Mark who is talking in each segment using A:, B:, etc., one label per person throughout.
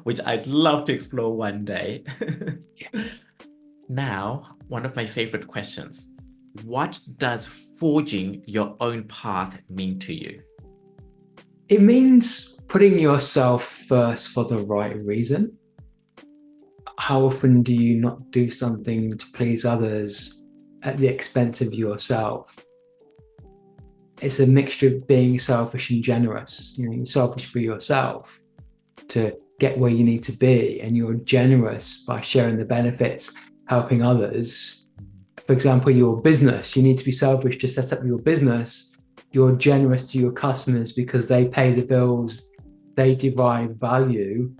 A: which I'd love to explore one day. Now, one of my favorite questions. What does forging your own path mean to you?
B: It means putting yourself first for the right reason. How often do you not do something to please others at the expense of yourself? It's a mixture of being selfish and generous. You know, you're selfish for yourself to get where you need to be, and you're generous by sharing the benefits, helping others. For example, your business, you need to be selfish to set up your business. You're generous to your customers because they pay the bills, they derive value,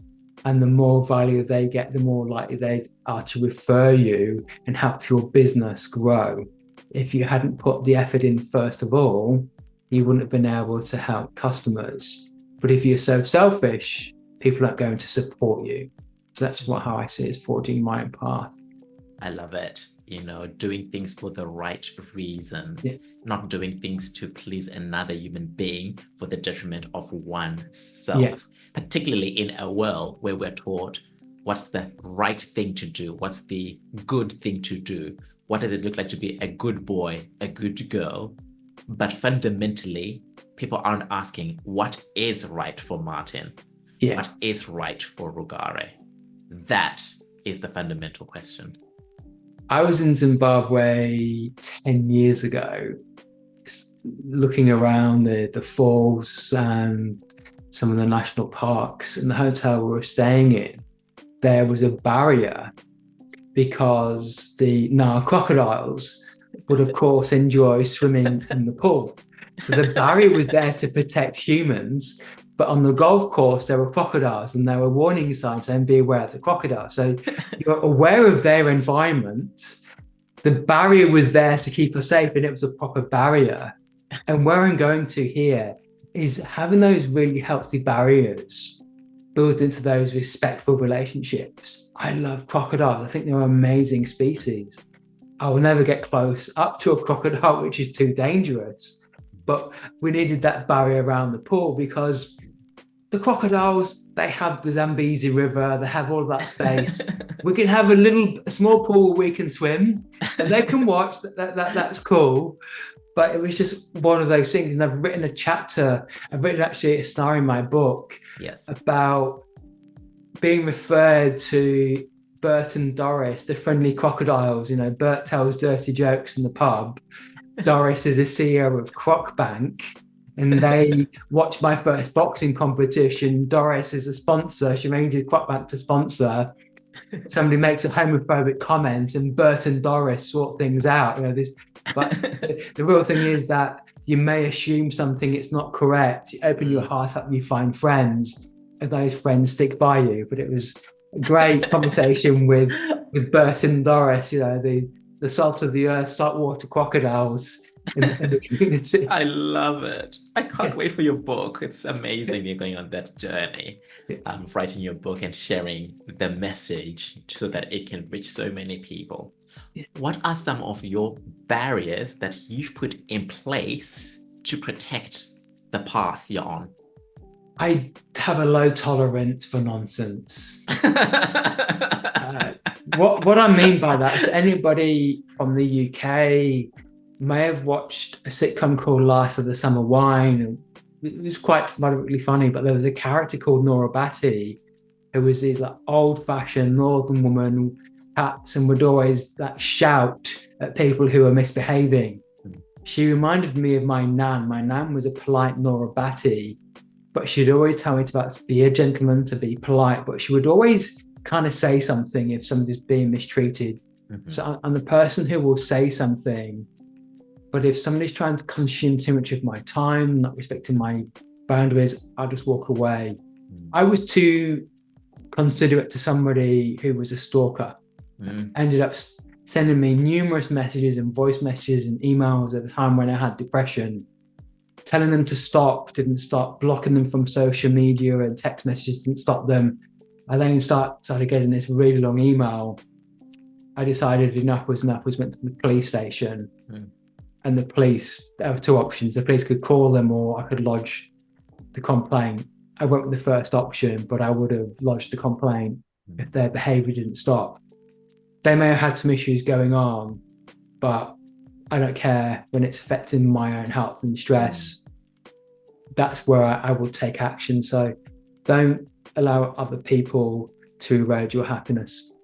B: and the more value they get, the more likely they are to refer you and help your business grow. If you hadn't put the effort in first of all, you wouldn't have been able to help customers. But if you're so selfish, people aren't going to support you. So that's how I see it, is forging my own path.
A: I love it. Doing things for the right reasons,
B: Yeah,
A: not doing things to please another human being for the detriment of
B: yeah,
A: oneself, particularly in a world where we're taught what's the right thing to do, what's the good thing to do, what does it look like to be a good boy, a good girl. But fundamentally, people aren't asking what is right for Martin,
B: yeah.
A: what is right for Rugare. That is the fundamental question.
B: I was in Zimbabwe 10 years ago, looking around the falls and some of the national parks. In the hotel we were staying in, there was a barrier because the Nile crocodiles would, of course, enjoy swimming in the pool. So the barrier was there to protect humans. But on the golf course, there were crocodiles and there were warning signs saying, be aware of the crocodile. So you're aware of their environment. The barrier was there to keep us safe, and it was a proper barrier. And where I'm going to here is having those really healthy barriers built into those respectful relationships. I love crocodiles. I think they're an amazing species. I will never get close up to a crocodile, which is too dangerous. But we needed that barrier around the pool because the crocodiles, they have the Zambezi River, they have all that space. We can have a small pool where we can swim and they can watch. That's cool. But it was just one of those things. And I've written actually a story in my book
A: Yes.
B: about being referred to Bert and Doris, the friendly crocodiles. You know, Bert tells dirty jokes in the pub. Doris is the CEO of Croc Bank, and they watched my first boxing competition. Doris is a sponsor. She made Croc Bank to sponsor. Somebody makes a homophobic comment, and Bert and Doris sort things out. But the real thing is that you may assume something it's not correct. You open your heart up, you find friends, and those friends stick by you. But it was a great conversation with Bert and Doris. The salt of the earth, saltwater crocodiles in the community.
A: I love it. I can't
B: Yeah,
A: wait for your book. It's amazing you're going on that journey,
B: yeah,
A: writing your book and sharing the message so that it can reach so many people.
B: yeah.
A: What are some of your barriers that you've put in place to protect the path you're on?
B: I have a low tolerance for nonsense. Uh, what I mean by that is anybody from the UK may have watched a sitcom called Last of the Summer Wine. It was quite moderately funny, but there was a character called Nora Batty who was this like old-fashioned northern woman, cats, and would always like shout at people who were misbehaving. She reminded me of my nan. My nan was a polite Nora Batty, but she'd always tell me to be a gentleman, to be polite, but she would always kind of say something if somebody's being mistreated.
A: Mhm.
B: So I'm the person who will say something, but if somebody's trying to consume too much of my time, not respecting my boundaries, I'll just walk away.
A: Mm.
B: I was too considerate to somebody who was a stalker.
A: Mm.
B: Ended up sending me numerous messages and voice messages and emails at the time when I had depression, telling them to stop, didn't stop, blocking them from social media and text messages didn't stop them. I then started getting this really long email. I decided enough was enough, was went to the police station.
A: Mm.
B: And the police, there were two options. The police could call them or I could lodge the complaint. I went with the first option, but I would have lodged a complaint if their behavior didn't stop. They may have had some issues going on, but I don't care when it's affecting my own health and stress. That's where I will take action. So don't allow other people to erode your happiness.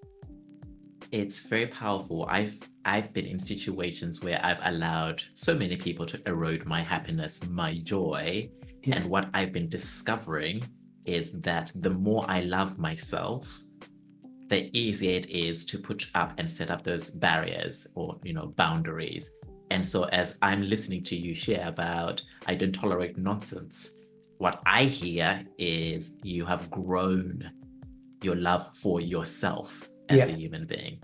A: It's very powerful. I've been in situations where I've allowed so many people to erode my happiness, my joy.
B: Yeah.
A: And what I've been discovering is that the more I love myself, the easier it is to put up and set up those barriers or, boundaries. And so as I'm listening to you share about I don't tolerate nonsense, what I hear is you have grown your love for yourself as
B: Yeah.
A: a human being.